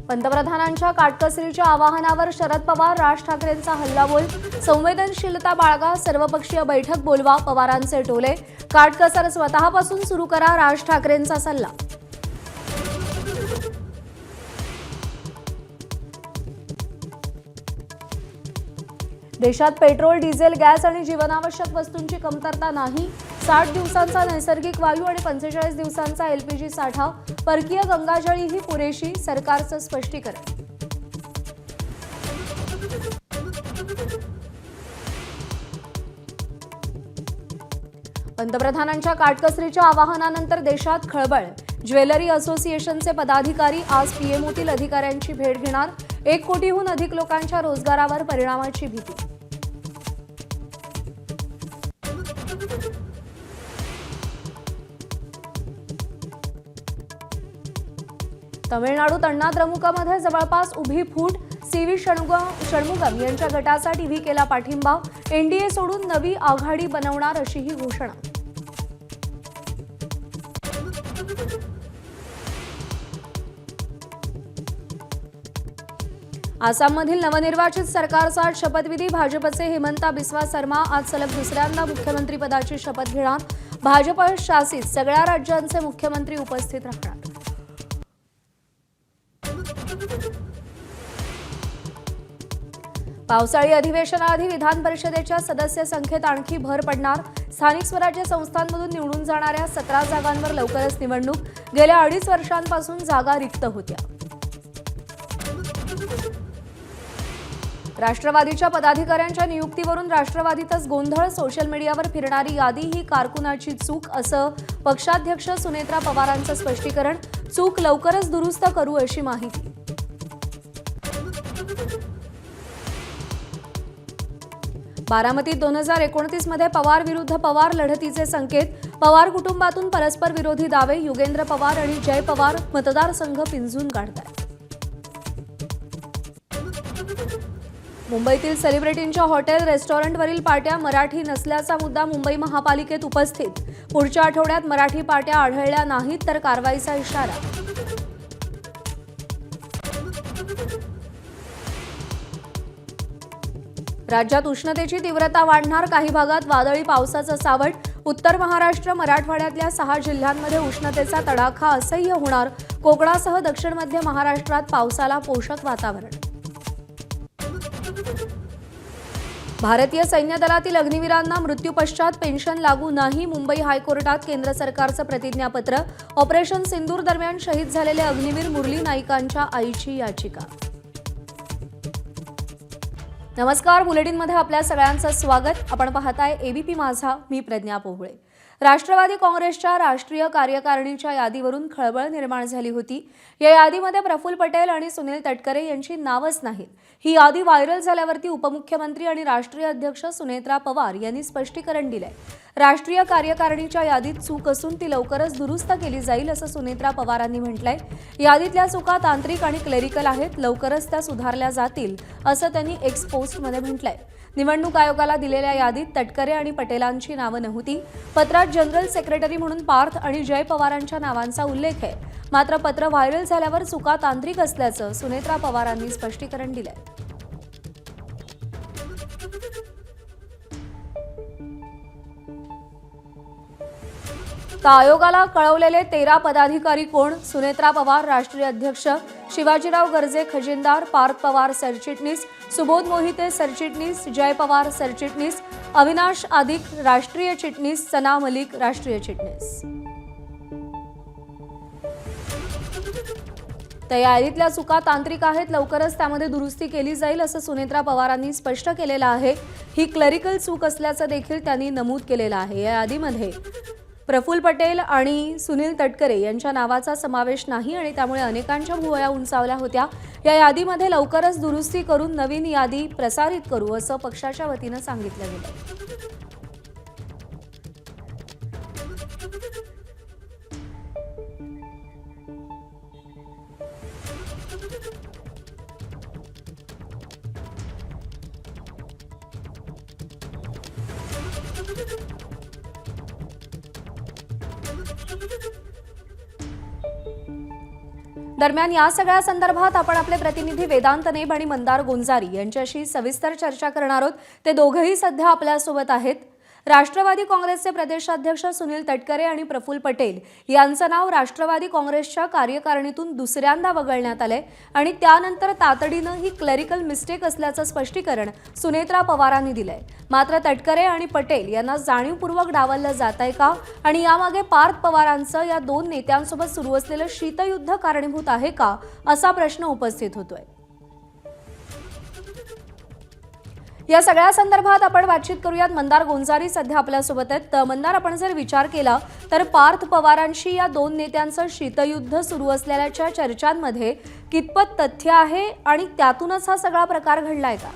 पंतप्रधानांच्या काटकसरीच्या आवाहनावर शरद पवार, राज ठाकरेंचा हल्लाबोल. संवेदनशीलता बाळगा, सर्वपक्षीय बैठक बोलवा, पवारांचे टोले. काटकसर स्वतःपासून सुरू करा, राज ठाकरेंचा सल्ला. देशात पेट्रोल, डिझेल, गॅस आणि जीवनावश्यक वस्तूंची कमतरता नाही. 60 दिवसांचा नैसर्गिक वायू आणि 45 दिवसांचा एलपीजी साठा. परकीय गंगाजळीही पुरेशी, सरकारचं स्पष्टीकरण. पंतप्रधानांच्या काटकसरीच्या आवाहनानंतर देशात खळबळ. ज्वेलरी असोसिएशनचे पदाधिकारी आज पीएमओतील अधिकाऱ्यांची भेट घेणार. 1 कोटीहून अधिक लोकांच्या रोजगारावर परिणामाची भीती. तमिळनाडूत अण्णा द्रमुकमध्ये जवळपास उभी फूट. सीव्ही षणमुगम यांच्या गटाचा टीव्हीकेला पाठिंबा. एनडीए सोडून नवी आघाडी बनवणार अशीही घोषणा. आसाममधील नवनिर्वाचित सरकारचा आज शपथविधी. भाजपचे हिमंता बिस्वा शर्मा आज सलग दुसऱ्यांदा मुख्यमंत्रीपदाची शपथ घेणार. भाजप शासित सगळ्या राज्यांचे मुख्यमंत्री उपस्थित राहणार. पावसाळी अधिवेशनाआधी विधान परिषदेच्या सदस्य संख्येत आणखी भर पडणार. स्थानिक स्वराज्य संस्थांमधून निवडून जाणाऱ्या 17 जागांवर लवकरच निवडणूक. गेल्या 2.5 वर्षांपासून जागा रिक्त होत्या. राष्ट्रवादीच्या पदाधिकाऱ्यांच्या नियुक्तीवरून राष्ट्रवादीतच गोंधळ. सोशल मीडियावर फिरणारी यादी ही कारकुनाची चूक, असं पक्षाध्यक्ष सुनेत्रा पवारांचं स्पष्टीकरण. चूक लवकरच दुरुस्त करू अशी माहिती. बारामतीत 2029 मध्ये पवार विरुद्ध पवार लढतीचे संकेत. पवार कुटुंबातून परस्पर विरोधी दावे. युगेंद्र पवार आणि जय पवार मतदारसंघ पिंजून काढतायत. मुंबईतील सेलिब्रिटींच्या हॉटेल, रेस्टॉरंटवरील पार्ट्या मराठी नसल्याचा मुद्दा मुंबई महापालिकेत उपस्थित. पुढच्या आठवड्यात मराठी पार्ट्या आढळल्या नाहीत तर कारवाईचा इशारा. राज्यात उष्णतेची तीव्रता वाढणार. काही भागात वादळी पावसाचं सावट. उत्तर महाराष्ट्र, मराठवाड्यातल्या 6 जिल्ह्यांमध्ये उष्णतेचा तडाखा असह्य होणार. कोकणासह दक्षिण मध्य महाराष्ट्रात पावसाला पोषक वातावरण. भारतीय सैन्य दलातील अग्निवीरांना मृत्यूपश्चात पेन्शन लागू नाही. मुंबई हायकोर्टात केंद्र सरकारचं प्रतिज्ञापत्र. ऑपरेशन सिंदूर दरम्यान शहीद झालेले अग्निवीर मुरली नाईकांच्या आईची याचिका. नमस्कार, बुलेटिनमध्ये आपल्या सगळ्यांचं स्वागत. आपण पाहताय एबीपी माझा. मी प्रज्ञा पोहळे. राष्ट्रवादी काँग्रेसच्या राष्ट्रीय कार्यकारिणीच्या यादीवरून खळबळ निर्माण झाली होती. या यादीमध्ये प्रफुल्ल पटेल आणि सुनील तटकरे यांची नावच नाहीत. ही यादी व्हायरल झाल्यावरती उपमुख्यमंत्री आणि राष्ट्रीय अध्यक्ष सुनेत्रा पवार यांनी स्पष्टीकरण दिलंय. राष्ट्रीय कार्यकारिणीच्या यादीत चूक असून ती लवकरच दुरुस्त केली जाईल असं सुनेत्रा पवारांनी म्हटलंय. यादीतल्या चुका तांत्रिक आणि क्लेरिकल आहेत. लवकरच त्या सुधारल्या जातील असं त्यांनी एक्स पोस्टमध्ये म्हटलंय. निवडणूक आयोगाला दिलेल्या यादीत तटकरे आणि पटेलांची नावं नव्हती. पत्रात जनरल सेक्रेटरी म्हणून पार्थ आणि जय पवारांच्या नावांचा उल्लेख आहे. मात्र पत्र व्हायरल झाल्यावर चुका तांत्रिक असल्याचं सुनेत्रा पवारांनी स्पष्टीकरण दिलंय. आयोगाला कळवलेले 13 पदाधिकारी कोण? सुनेत्रा पवार राष्ट्रीय अध्यक्ष, शिवाजीराव गर्जे खजिनदार, पार्थ पवार सरचिटणीस, सुबोध मोहिते सरचिटणीस, जय पवार सरचिटणीस, अविनाश आदिक राष्ट्रीय चिटणीस, सना मलिक राष्ट्रीय चिटणीस. त्या यादीतल्या चुका तांत्रिक आहेत. लवकरच त्यामध्ये दुरुस्ती केली जाईल असं सुनेत्रा पवारांनी स्पष्ट केलेलं आहे. ही क्लरिकल चूक असल्याचं देखील त्यांनी नमूद केलेलं आहे. या यादीमध्ये प्रफुल्ल पटेल आणि सुनील तटकरे यांच्या नावाचा समावेश नाही आणि त्यामुळे अनेकांच्या भुवया उंचावल्या होत्या. या यादीमध्ये लवकरच दुरुस्ती करून नवीन यादी प्रसारित करू असं पक्षाच्या वतीनं सांगितलं गेलं. दरम्यान या सगळ्या संदर्भात आपण आपले प्रतिनिधी वेदांत नेब आणि मंदार गोंजारी यांच्याशी सविस्तर चर्चा करणार आहोत। ते दोघंही सध्या आपल्यासोबत आहेत। राष्ट्रवादी काँग्रेसचे प्रदेशाध्यक्ष सुनील तटकरे आणि प्रफुल्ल पटेल यांचं नाव राष्ट्रवादी काँग्रेसच्या कार्यकारिणीतून दुसऱ्यांदा वगळण्यात आले आणि त्यानंतर तातडीनं ही क्लरिकल मिस्टेक असल्याचं स्पष्टीकरण सुनेत्रा पवारांनी दिलंय। मात्र तटकरे आणि पटेल यांना जाणीवपूर्वक डावललं जातंय का आणि यामागे पार्थ पवारांचं या दोन नेत्यांसोबत सुरू असलेलं शीतयुद्ध कारणीभूत आहे का असा प्रश्न उपस्थित होतोय। या सगळ्या संदर्भात आपण बातचीत करूयात। मंदार गोंजारी सध्या आपल्यासोबत आहेत। तर मंदार, आपण जर विचार केला तर पार्थ पवारांशी या दोन नेत्यांचं शीतयुद्ध सुरू असलेल्या चर्चांमध्ये कितपत तथ्य आहे आणि त्यातूनच हा सगळा प्रकार घडलाय का?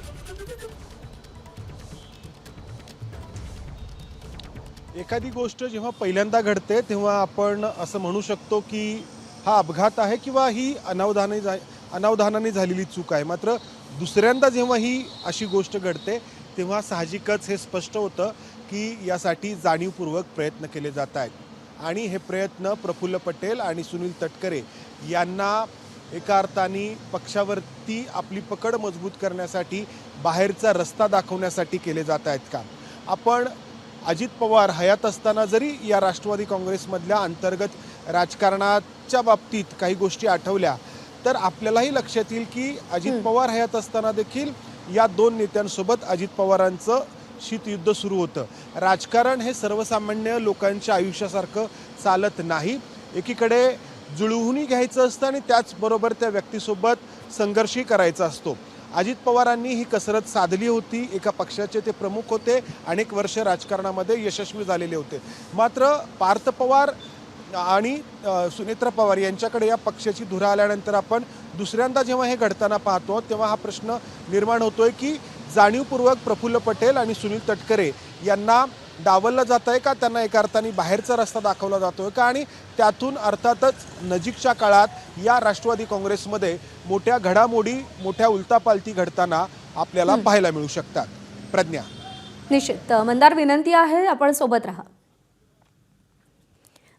एखादी गोष्ट जेव्हा पहिल्यांदा घडते तेव्हा आपण असं म्हणू शकतो की हा अपघात आहे किंवा ही अनावधानाने झालेली चूक आहे। मात्र दुसऱ्यांदा जेव्हा ही अशी गोष्ट घडते तेव्हा साहजिकच हे स्पष्ट होतं की यासाठी जाणीवपूर्वक प्रयत्न केले जात आहेत आणि हे प्रयत्न प्रफुल्ल पटेल आणि सुनील तटकरे यांना एका अर्थाने पक्षावरती आपली पकड मजबूत करण्यासाठी, बाहेरचा रस्ता दाखवण्यासाठी केले जात आहेत का? आपण अजित पवार हयात असताना जरी या राष्ट्रवादी काँग्रेसमधल्या अंतर्गत राजकारणाच्या बाबतीत काही गोष्टी आठवल्या तर आपल्यालाही लक्षात येईल की अजित पवार हयात असताना देखील या दोन नेत्यांसोबत अजित पवारांचं शीतयुद्ध सुरू होतं। राजकारण हे सर्वसामान्य लोकांच्या आयुष्यासारखं चालत नाही। एकीकडे जुळवूनही घ्यायचं असतं आणि त्याचबरोबर त्या व्यक्तीसोबत संघर्षही करायचा असतो। अजित पवारांनी ही कसरत साधली होती। एका पक्षाचे ते प्रमुख होते, अनेक वर्ष राजकारणामध्ये यशस्वी झालेले होते। मात्र पार्थ पवार आणि सुनेत्रा पवार यांच्याकडे या पक्षाची धुरा आल्यानंतर आपण दुसऱ्यांदा जेव्हा हे घडताना पाहतो तेव्हा हा प्रश्न निर्माण होतोय की जाणीवपूर्वक प्रफुल्ल पटेल आणि सुनील तटकरे यांना डावललं जात आहे का, त्यांना एका अर्थाने बाहेरचा रस्ता दाखवला जातोय का? आणि त्यातून अर्थातच नजीकच्या काळात या राष्ट्रवादी काँग्रेसमध्ये मोठ्या घडामोडी, मोठ्या उलटापालटी घडताना आपल्याला पाहायला मिळू शकतात। प्रज्ञा, निश्चित मंदार, विनंती आहे आपण सोबत राहा।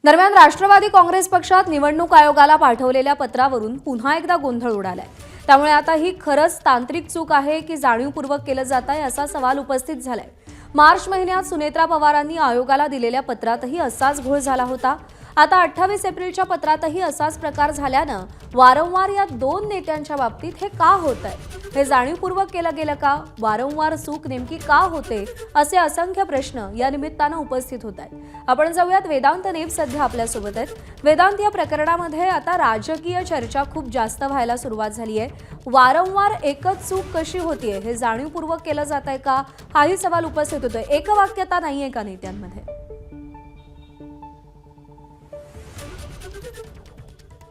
दरम्यान राष्ट्रवादी काँग्रेस पक्षात निवडणूक आयोगाला पाठवलेल्या पत्रावरून पुन्हा एकदा गोंधळ उडालाय। त्यामुळे आता ही खरंच तांत्रिक चूक आहे की जाणीवपूर्वक केलं जात आहे असा सवाल उपस्थित झालाय। मार्च महिन्यात सुनेत्रा पवारांनी आयोगाला दिलेल्या पत्रातही असाच घोळ झाला होता। आता 28 एप्रिलच्या पत्रातही असाच प्रकार झाल्यानं वारंवार या दोन नेत्यांच्या बाबतीत हे का होत आहे? हे जाणीवपूर्वक केलं गेलं का? वारंवार चूक नेमकी का होते? असे असंख्य प्रश्न या निमित्तानं उपस्थित होत आहेत। आपण जाऊयात, वेदांत नेब सध्या आपल्यासोबत आहेत। वेदांत, या प्रकरणामध्ये आता राजकीय चर्चा खूप जास्त व्हायला सुरुवात झाली आहे। वारंवार एकच चूक कशी होतीये? हे जाणीवपूर्वक केलं जात आहे का? हाही सवाल उपस्थित होतोय। एकवाक्यता नाहीये का नेत्यांमध्ये?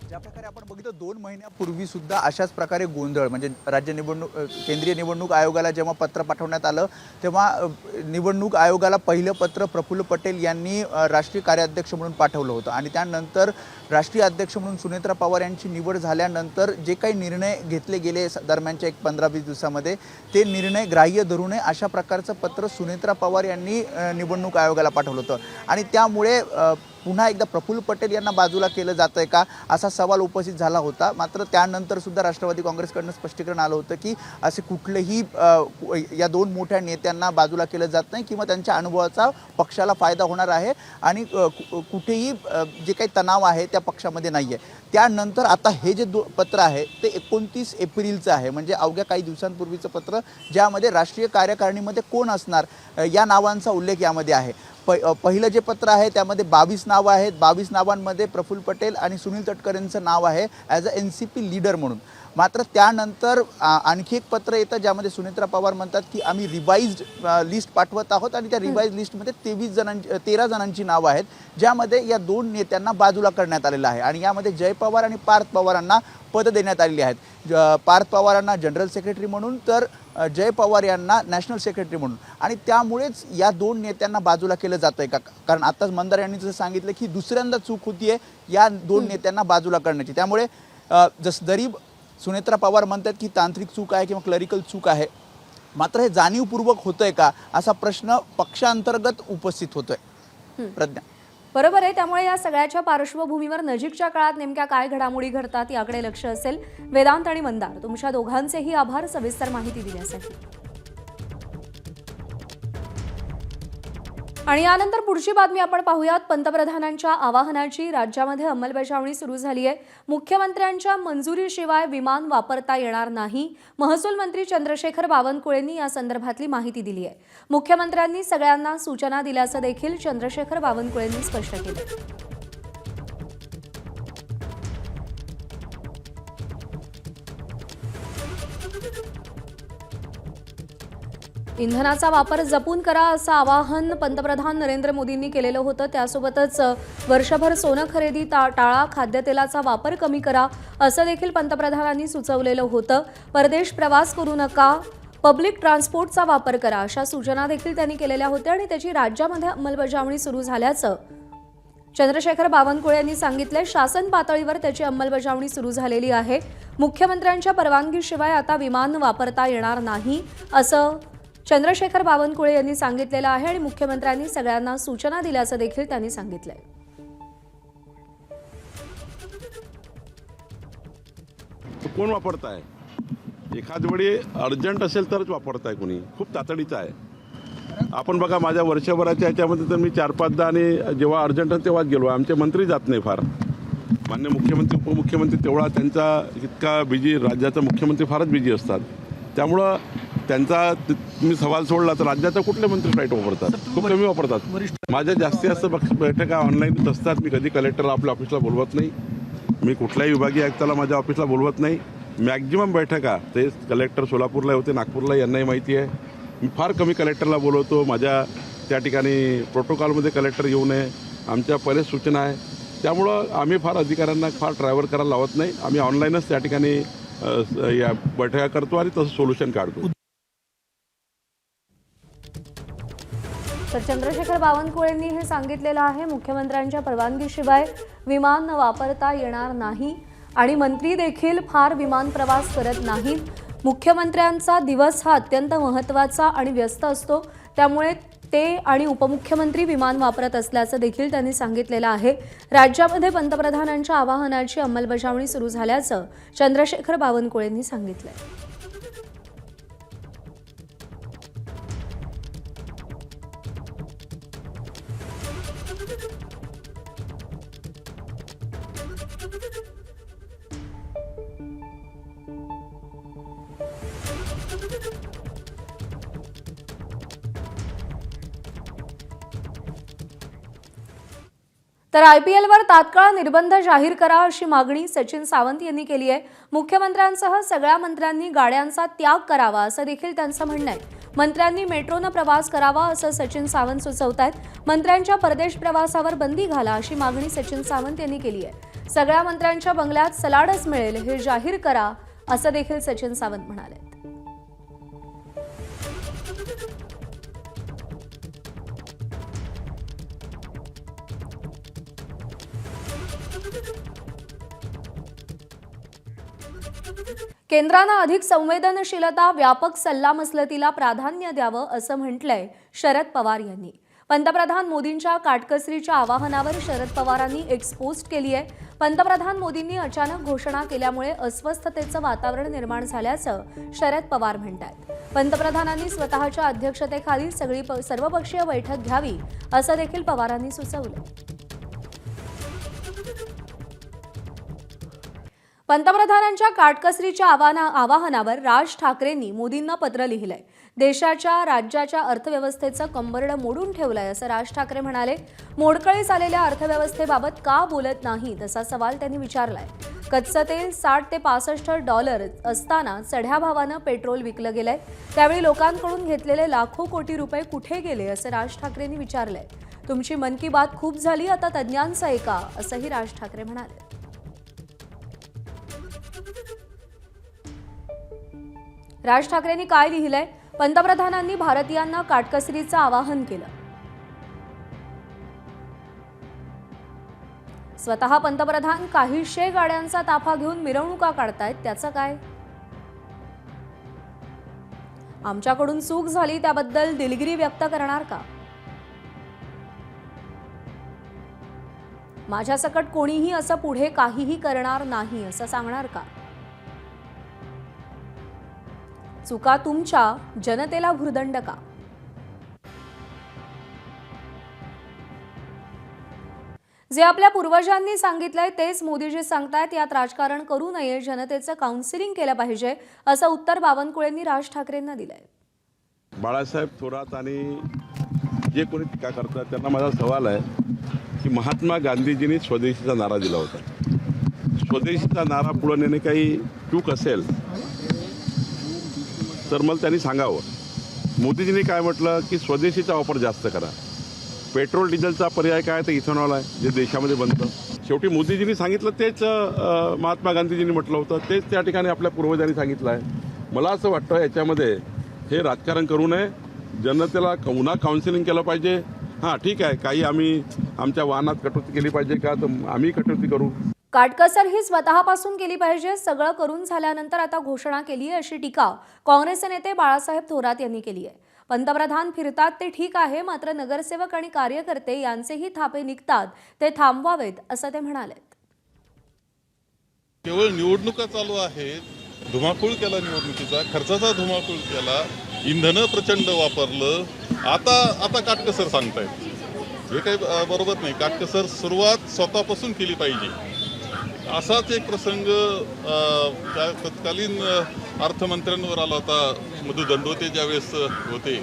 ज्या प्रकारे आपण बघितलं 2 महिन्यापूर्वी सुद्धा अशाच प्रकारे गोंधळ, म्हणजे केंद्रीय निवडणूक आयोगाला जेव्हा पत्र पाठवण्यात आलं तेव्हा निवडणूक आयोगाला पहिलं पत्र प्रफुल्ल पटेल यांनी राष्ट्रीय कार्याध्यक्ष म्हणून पाठवलं होतं आणि त्यानंतर राष्ट्रीय अध्यक्ष म्हणून सुनेत्रा पवार यांची निवड झाल्यानंतर जे काही निर्णय घेतले गेले दरम्यानच्या 15-20 दिवसामध्ये ते निर्णय ग्राह्य धरू नये अशा प्रकारचं पत्र सुनेत्रा पवार यांनी निवडणूक आयोगाला पाठवलं होतं आणि त्यामुळे पुन्हा एकदा प्रफुल्ल पटेल यांना बाजूला केलं जातंय का असा सवाल उपस्थित झाला होता। मात्र त्यानंतर सुद्धा राष्ट्रवादी काँग्रेसकडून स्पष्टीकरण आलं होतं की असे कुठलेही या दोन मोठ्या नेत्यांना बाजूला केलं जात नाही किंवा त्यांच्या अनुभवाचा पक्षाला फायदा होणार आहे आणि कुठेही जे काही तणाव आहे त्या पक्षामध्ये नाही आहे। त्यानंतर आता हे जे पत्र आहे ते 29 एप्रिलचं आहे, म्हणजे अवघ्या काही दिवसांपूर्वीचं पत्र, ज्यामध्ये राष्ट्रीय कार्यकारिणीमध्ये कोण असणार या नावांचा उल्लेख यामध्ये आहे। पहिलं जे पत्र आहे त्यामध्ये 22 नावं आहेत। 22 नावांमध्ये प्रफुल्ल पटेल आणि सुनील तटकरेंचं नाव आहे ॲज अ NCP लीडर म्हणून। मात्र त्यानंतर आणखी एक पत्र येतं ज्यामध्ये सुनेत्रा पवार म्हणतात की आम्ही रिवाइज्ड लिस्ट पाठवत आहोत आणि त्या रिवाइज लिस्टमध्ये 13 जणांची नावं आहेत, ज्यामध्ये या दोन नेत्यांना बाजूला करण्यात आलेलं आहे आणि यामध्ये जय पवार आणि पार्थ पवारांना पदं देण्यात आलेली आहेत। पार्थ पवारांना जनरल सेक्रेटरी म्हणून तर जय पवार यांना नॅशनल सेक्रेटरी म्हणून। आणि त्यामुळेच या दोन नेत्यांना बाजूला केलं जातंय का? कारण आताच मंदार यांनी जसं सांगितलं की दुसऱ्यांदा चूक होतीये या दोन नेत्यांना बाजूला करण्याची। त्यामुळे जरी सुनेत्रा पवार म्हणतात की तांत्रिक चूक आहे किंवा क्लरिकल चूक आहे, मात्र हे जाणीवपूर्वक होतंय का असा प्रश्न पक्षांतर्गत उपस्थित होतोय। प्रज्ञा, बरोबर आहे. त्यामुळे या सगळ्याच्या पार्श्वभूमीवर नजीकच्या काळात नेमक्या काय घडामोडी घडतात याकडे लक्ष असेल. वेदांत आणि मंदार, तुमच्या दोघांचेही आभार सविस्तर माहिती दिल्यासाठी. आणि यानंतर पुढची बातमी आपण पाहूयात. पंतप्रधानांच्या आवाहनाची राज्यामध्ये अंमलबजावणी सुरू झाली आहे. मुख्यमंत्र्यांच्या मंजुरीशिवाय विमान वापरता येणार नाही. महसूल मंत्री चंद्रशेखर बावनकुळेंनी या संदर्भातली माहिती दिली आहे. मुख्यमंत्र्यांनी सगळ्यांना सूचना दिल्याचं देखील चंद्रशेखर बावनकुळेंनी स्पष्ट केलं. इंधनाचा वापर जपून करा असं आवाहन पंतप्रधान नरेंद्र मोदींनी केलेलं होतं. त्यासोबतच वर्षभर सोनं खरेदी टाळा, खाद्यतेलाचा वापर कमी करा असं देखील पंतप्रधानांनी सुचवलेलं होतं. परदेश प्रवास करू नका, पब्लिक ट्रान्सपोर्टचा वापर करा अशा सूचना देखील त्यांनी केलेल्या होत्या आणि त्याची राज्यामध्ये अंमलबजावणी सुरू झाल्याचं चंद्रशेखर बावनकुळे यांनी सांगितले. शासन पातळीवर त्याची अंमलबजावणी सुरू झालेली आहे. मुख्यमंत्र्यांच्या परवानगीशिवाय आता विमान वापरता येणार नाही असं चंद्रशेखर बावनकुळे यांनी सांगितलेलं आहे आणि मुख्यमंत्र्यांनी सगळ्यांना सूचना दिल्याचं देखील त्यांनी सांगितलंय. कोण वापरताय? एखाद वेळी अर्जंट असेल तरच वापरताय, कोणी खूप तातडीचं आहे. आपण बघा, माझ्या वर्षभराच्या ह्याच्यामध्ये तर मी 4-5दा आणि जेव्हा अर्जंट तेव्हाच गेलो. आमचे मंत्री जात नाही फार. मान्य मुख्यमंत्री, उपमुख्यमंत्री तेवढा त्यांचा इतका बिझी, राज्याचा मुख्यमंत्री फारच बिझी असतात. त्यामुळं त्यांचा तुम्ही सवाल सोडला तर राज्याचा कुठले मंत्री फ्लाईट वापरतात? खूप कमी वापरतात. माझ्या जास्तीत जास्त बैठका ऑनलाईनच असतात. मी कधी कलेक्टरला आपल्या ऑफिसला बोलवत नाही. मी कुठल्याही विभागीय आयुक्ताला माझ्या ऑफिसला बोलवत नाही. मॅक्झिमम बैठका ते कलेक्टर सोलापूरला होते, नागपूरला, यांनाही माहिती आहे. मी फार कमी कलेक्टरला बोलवतो. माझ्या त्या ठिकाणी प्रोटोकॉलमध्ये कलेक्टर येऊ नये, आमच्या पहिलेच सूचना आहे. त्यामुळं आम्ही फार अधिकाऱ्यांना फार ट्रॅव्हल करायला लावत नाही. आम्ही ऑनलाईनच त्या ठिकाणी या बैठका करतो आणि तसं सोल्युशन काढतो. तर चंद्रशेखर बावनकुळेंनी हे सांगितलेलं आहे. मुख्यमंत्र्यांच्या परवानगीशिवाय विमान वापरता येणार नाही आणि मंत्री देखील फार विमान प्रवास करत नाहीत. मुख्यमंत्र्यांचा दिवस हा अत्यंत महत्त्वाचा आणि व्यस्त असतो, त्यामुळे ते आणि उपमुख्यमंत्री विमान वापरत असल्याचं देखील त्यांनी सांगितलेलं आहे. राज्यामध्ये पंतप्रधानांच्या आवाहनाची अंमलबजावणी सुरू झाल्याचं चंद्रशेखर बावनकुळेंनी सांगितलंय. तर IPLवर तात्काळ निर्बंध जाहीर करा अशी मागणी सचिन सावंत यांनी केली आहे. मुख्यमंत्र्यांसह सगळ्या मंत्र्यांनी गाड्यांचा त्याग करावा असं देखील त्यांचं म्हणणं आहे. मंत्र्यांनी मेट्रोनं प्रवास करावा असं सचिन सावंत सुचवतायत. मंत्र्यांच्या परदेश प्रवासावर बंदी घाला अशी मागणी सचिन सावंत यांनी केली आहे. सगळ्या मंत्र्यांच्या बंगल्यात सलाडच मिळेल हे जाहीर करा असं देखील सचिन सावंत म्हणाले. केंद्रानं अधिक संवेदनशीलता, व्यापक सल्लामसलतीला प्राधान्य द्यावं असं म्हटलंय शरद पवार यांनी. पंतप्रधान मोदींच्या काटकसरीच्या आवाहनावर शरद पवारांनी एक पोस्ट केली आहे. पंतप्रधान मोदींनी अचानक घोषणा केल्यामुळे अस्वस्थतेचं वातावरण निर्माण झाल्याचं शरद पवार म्हणतात. पंतप्रधानांनी स्वतःच्या अध्यक्षतेखाली सर्वपक्षीय बैठक घ्यावी असं देखील पवारांनी सुचवलं. पंतप्रधानांच्या काटकसरीच्या आवाहनावर राज ठाकरेंनी मोदींना पत्र लिहिलंय. देशाच्या, राज्याच्या अर्थव्यवस्थेचं कंबरडं मोडून ठेवलंय असं राज ठाकरे म्हणाले. मोडकळीस आलेल्या अर्थव्यवस्थेबाबत का बोलत नाही तसा सवाल त्यांनी विचारलाय. कच्चं तेल $60 ते $65 असताना चढ्या भावानं पेट्रोल विकलं गेलंय. त्यावेळी लोकांकडून घेतलेले लाखो कोटी रुपये कुठे गेले असं राज ठाकरेंनी विचारलंय. तुमची मन की बात खूप झाली, आता तज्ज्ञांचं ऐका असंही राज ठाकरे म्हणाले. राज ठाकरेंनी काय लिहिलंय? पंतप्रधानांनी भारतीयांना काटकसरीचं आवाहन केलं. स्वतः पंतप्रधान काहीशे गाड्यांचा ताफा घेऊन मिरवणुका काढतायत, त्याचं काय? आमच्याकडून चूक झाली त्याबद्दल दिलगिरी व्यक्त करणार का? माझ्यासकट कोणीही असं पुढे काहीही करणार नाही असं सांगणार का? चुका तुमच्या, जनतेला भुर्दंड का? जे आपल्या पूर्वजांनी सांगितलंय तेच मोदीजी सांगतायत. यात राजकारण करू नये, जनतेचं काउन्सिलिंग केलं पाहिजे असं उत्तर बावनकुळेंनी राज ठाकरेंना दिलंय. बाळासाहेब थोरात आणि जे कोणी टीका करतात त्यांना माझा सवाल आहे की महात्मा गांधीजींनी स्वदेशीचा नारा दिला होता. स्वदेशीचा नारा पुढे नेणे काही चूक असेल तर मला त्यांनी सांगावं. मोदीजींनी काय म्हटलं की स्वदेशीचा वापर जास्त करा. पेट्रोल डिझेलचा पर्याय काय तर इथेनॉल आहे जे देशामध्ये बनतं. शेवटी मोदीजींनी सांगितलं तेच महात्मा गांधीजींनी म्हटलं होतं, तेच त्या ठिकाणी आपल्या पूर्वजांनी सांगितलं आहे. मला असं वाटतं याच्यामध्ये हे राजकारण करू नये, जनतेला पुन्हा काउन्सिलिंग केलं पाहिजे. हां ठीक आहे, काही आम्ही आमच्या वाहनात कटोती केली पाहिजे का तर आम्ही कटोती करू. काटकसर ही स्वतःपासून केली पाहिजे. सगळं करून झाल्यानंतर आता घोषणा केली आहे अशी टीका काँग्रेसचे नेते बाळासाहेब थोरात यांनी केली आहे. पंतप्रधान फिरतात ते ठीक आहे, मात्र नगरसेवक आणि कार्यकर्ते यांचेही थापे निघतात ते थांबवावेत असं ते म्हणाले. केवळ निवडणुका चालू आहेत, धुमाकूळ केला, निवडणुकीचा खर्चाचा धुमाकूळ केला, इंधन प्रचंड वापरलं. आता काटकसर सांगतायत, हे काही बरोबर नाही. काटकसर सुरुवात स्वतःपासून केली पाहिजे. असाच एक प्रसंग तत्कालीन अर्थमंत्र्यांवर आला होता. मधु दंडोते ज्यावेळेस होते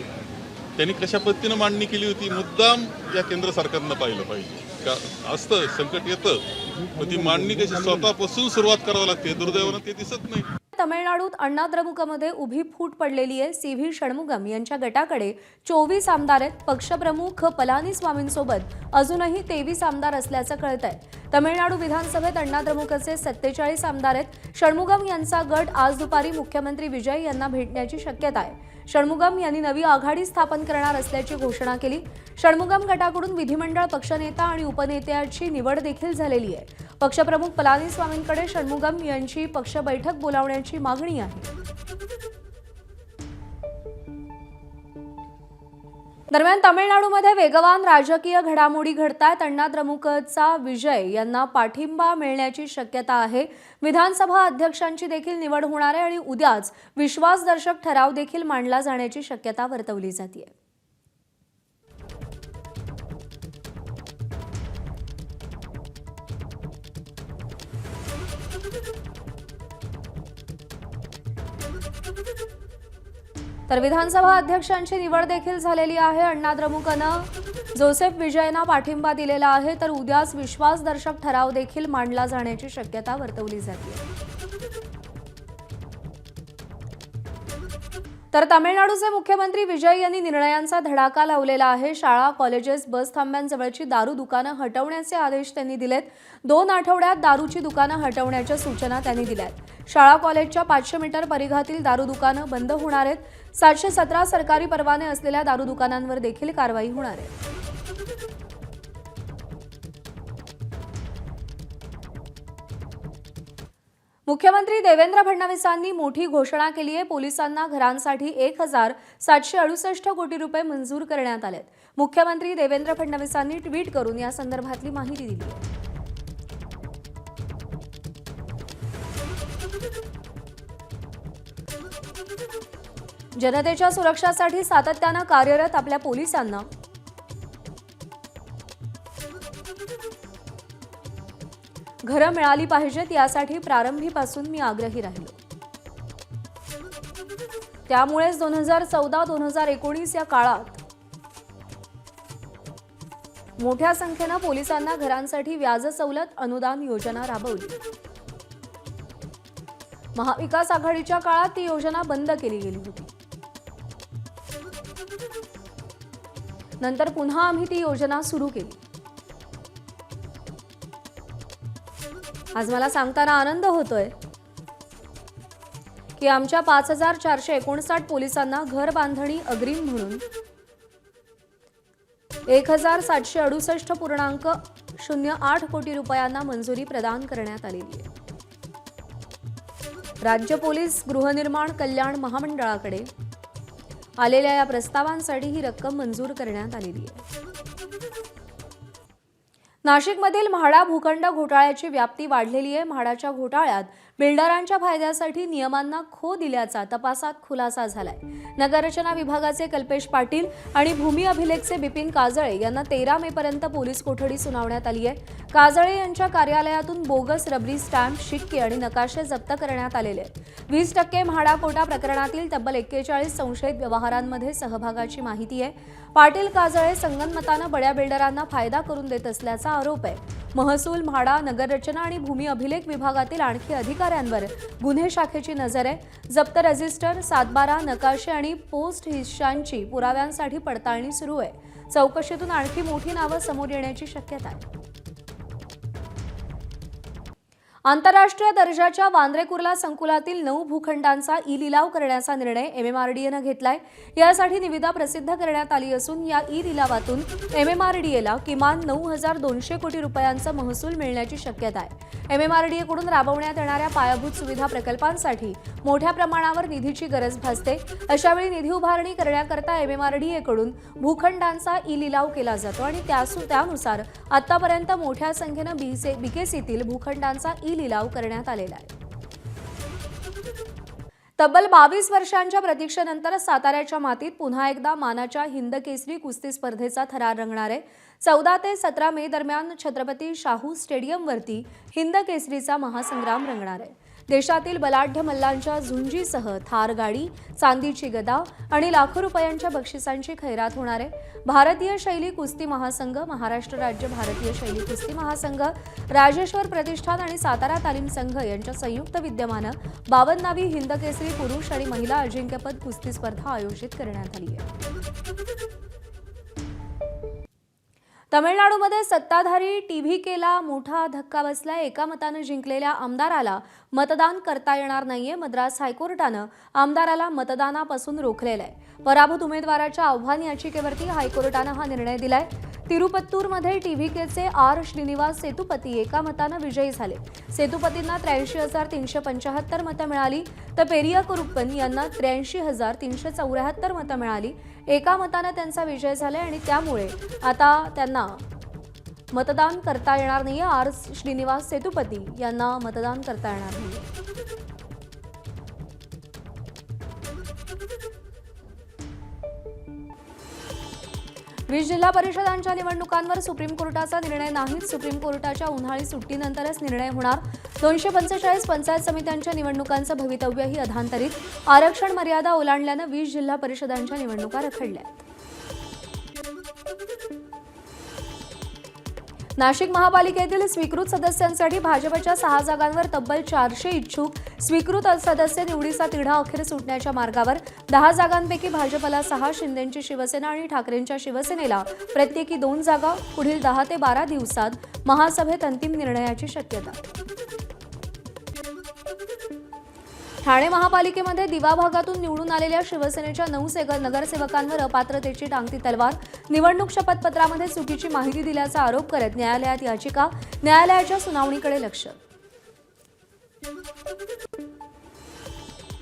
त्यांनी कशा पद्धतीनं मांडणी केली होती. मुद्दाम या केंद्र सरकारनं पाहिलं पाहिजे. का असतं संकट येतं, पण ती मांडणी कशी स्वतःपासून सुरुवात करावी लागते. दुर्दैवानं ते दिसत नाही. तमिळनाडूत अण्णा द्रमुकमध्ये उभी फूट पडलेली आहे. CV षणमुगम यांच्या गटाकडे 24 आमदार आहेत. पक्षप्रमुख पलानीस्वामींसोबत अजूनही 23 आमदार असल्याचं कळतंय. तमिळनाडू विधानसभेत अण्णा द्रमुकचे 47 आमदार आहेत. षणमुगम यांचा गट आज दुपारी मुख्यमंत्री विजय यांना भेटण्याची शक्यता आहे. षणमुगम यांनी नवी आघाडी स्थापन करणार असल्याची घोषणा केली. षणमुगम गटाकडून विधिमंडळ पक्षनेता आणि उपनेत्याची निवड देखील झालेली आहे. पक्षप्रमुख पलानीस्वामींकडे षणमुगम यांची पक्ष बैठक बोलावण्याची मागणी आहे. दरम्यान तमिळनाडूमध्ये वेगवान राजकीय घडामोडी घडतायत. अण्णा द्रमुकचा विजय यांना पाठिंबा मिळण्याची शक्यता आहे. विधानसभा अध्यक्षांची देखील निवड होणार आहे आणि उद्याच विश्वासदर्शक ठराव देखील मांडला जाण्याची शक्यता वर्तवली जाते. तर विधानसभा अध्यक्षांची निवड देखील झालेली आहे. अण्णा द्रमुकनं जोसेफ विजयना पाठिंबा दिलेला आहे, तर उद्याच विश्वासदर्शक ठराव देखील मांडला जाण्याची शक्यता वर्तवली जाते. तर तामिळनाडूचे मुख्यमंत्री विजय यांनी निर्णयांचा धडाका लावलेला आहे. शाळा, कॉलेजेस, बस थांब्यांजवळची दारू दुकानं हटवण्याचे आदेश त्यांनी दिलेत. 2 आठवड्यात दारूची दुकानं हटवण्याच्या सूचना त्यांनी दिल्यात. शाळा कॉलेजच्या 500 मीटर परिघातील दारू दुकानं बंद होणार आहेत. 717 सरकारी परवाने असलेल्या दारू दुकानांवर देखील कारवाई होणार आहे. मुख्यमंत्री देवेंद्र फडणवीसांनी मोठी घोषणा केली आहे. पोलिसांना घरांसाठी 1,768 कोटी रुपये मंजूर करण्यात आलेत. मुख्यमंत्री देवेंद्र फडणवीसांनी ट्विट करून या संदर्भातली माहिती दिली आहे. जनतेच्या सुरक्षेसाठी सातत्यानं कार्यरत आपल्या पोलिसांना घरं मिळाली पाहिजेत, यासाठी प्रारंभीपासून मी आग्रही राहिलो. त्यामुळेच 2014-2019 या काळात मोठ्या संख्येनं पोलिसांना घरांसाठी व्याज सवलत अनुदान योजना राबवली. महाविकास आघाडीच्या काळात ती योजना बंद केली गेली होती. नंतर पुन्हा आम्ही ती योजना सुरू केली. आज मला सांगताना आनंद होतोय की आमच्या 5,459 पोलिसांना घर बांधणी अग्रिम म्हणून 1,768.08 कोटी रुपयांना मंजुरी प्रदान करण्यात आलेली आहे. राज्य पोलीस गृहनिर्माण कल्याण महामंडळाकडे आलेल्या या प्रस्तावांसाठी ही रक्कम मंजूर करण्यात आलेली आहे. नाशिकमधील म्हाडा भूखंड घोटाळ्याची व्याप्ती वाढलेली आहे. म्हाडाच्या घोटाळ्यात बिल्डरांच्या फायद्यासाठी नियमांना खो दिल्याचा तपासात खुलासा झालाय. नगररचना विभागाचे कल्पेश पाटील आणि भूमी अभिलेखचे बिपिन काजळे यांना 13 मे पर्यंत पोलीस कोठडी सुनावण्यात आली आहे. काजळे यांच्या कार्यालयातून बोगस रबरी स्टॅम्प, शिक्के आणि नकाशे जप्त करण्यात आलेले आहेत. 20% म्हाडा कोटा प्रकरणातील तब्बल 41 संशयित व्यवहारांमध्ये सहभागाची माहिती आहे. पाटील काजळे संगनमतानं बड्या बिल्डरांना फायदा करून देत असल्याचा आरोप आहे. महसूल, म्हाडा, नगररचना आणि भूमी अभिलेख विभागातील आणखी अधिकाऱ्यांवर गुन्हे शाखेची नजर आहे. जप्त रजिस्टर, सातबारा, नकाशे आणि पोस्ट हिस्सांची पुराव्यांसाठी पडताळणी सुरू आहे. चौकशीतून आणखी मोठी नावं समोर येण्याची शक्यता आहे. आंतरराष्ट्रीय दर्जाच्या वांद्रे कुर्ला संकुलातील 9 भूखंडांचा ई-लिलाव करण्याचा निर्णय MMRDAनं घेतलाय. यासाठी निविदा प्रसिद्ध करण्यात आली असून या ई-लिलावातून MMRDAला किमान 9,200 कोटी रुपयांचा महसूल मिळण्याची शक्यता आहे. MMRDAकडून राबवण्यात येणाऱ्या पायाभूत सुविधा प्रकल्पांसाठी मोठ्या प्रमाणावर निधीची गरज भासते. अशावेळी निधी उभारणी करण्याकरता MMRDAकडून भूखंडांचा ई-लिलाव केला जातो आणि त्यानुसार आतापर्यंत मोठ्या संख्येनं BKCतील भूखंडांचा लिलाव करण्यात आलेला आहे. तब्बल 22 वर्षांच्या प्रतीक्षेनंतर साताऱ्याच्या मातीत पुन्हा एकदा मानाच्या हिंद केसरी कुस्ती स्पर्धेचा थरार रंगणार आहे. 14 ते 17 मे दरम्यान छत्रपती शाहू स्टेडियमवरती हिंद केसरीचा महासंग्राम रंगणार आहे. देशातील बलाढ्य मल्लांच्या झुंजीसह थार गाडी, चांदीची गदा आणि लाखो रुपयांच्या बक्षिसांची खैरात होणार आहे. भारतीय शैली कुस्ती महासंघ, महाराष्ट्र राज्य भारतीय शैली कुस्ती महासंघ, राजेश्वर प्रतिष्ठान आणि सातारा तालीम संघ यांच्या संयुक्त विद्यमानं 52वी हिंद केसरी पुरुष आणि महिला अजिंक्यपद कुस्ती स्पर्धा आयोजित करण्यात आली आहे. तमिळनाडूमध्ये सत्ताधारी TVKला मोठा धक्का बसलाय. एका मतानं जिंकलेल्या आमदाराला मतदान करता येणार नाहीये. मद्रास हायकोर्टानं आमदाराला मतदानापासून रोखलेलं आहे. पराभूत उमेदवाराच्या आव्हान याचिकेवरती हायकोर्टानं हा निर्णय दिलाय. तिरुपत्तूरमध्ये TVKचे R श्रीनिवास सेतुपती एका मतानं विजयी झाले. सेतुपतींना 83,375 मतं मिळाली तर पेरियाकुरुप्पन यांना 83,374 मतं मिळाली. एका मतानं त्यांचा विजय झाला आणि त्यामुळे आता त्यांना मतदान करता येणार नाही. R श्रीनिवास सेतुपती यांना मतदान करता येणार नाही. वीस जिल्हा परिषदांच्या निवडणुकांवर सुप्रीम कोर्टाचा निर्णय नाही. सुप्रीम कोर्टाच्या उन्हाळी सुट्टीनंतरच निर्णय होणार. 245 पंचायत समित्यांच्या निवडणुकांचं भवितव्यही अधांतरित. आरक्षण मर्यादा ओलांडल्यानं 20 जिल्हा परिषदांच्या निवडणुका रखडल्या. नाशिक महापालिकेतील स्वीकृत सदस्यांसाठी भाजपच्या 6 जागांवर तब्बल 400 इच्छुक. स्वीकृत सदस्य निवडीचा तिढा अखेर सुटण्याच्या मार्गावर. 10 जागांपैकी भाजपला 6, शिंदेंची शिवसेना आणि ठाकरेंच्या शिवसेनेला प्रत्येकी 2 जागा. पुढील 10 ते 12 दिवसात महासभेत अंतिम निर्णयाची शक्यता. ठाणे महापालिकेमध्ये दिवा भागातून निवडून आलेल्या शिवसेनेच्या 9 नगरसेवकांवर अपात्रतेची टांगती तलवार. निवडणूक शपथपत्रामध्ये चुकीची माहिती दिल्याचा आरोप करत न्यायालयात याचिका. न्यायालयाच्या सुनावणीकडे लक्ष.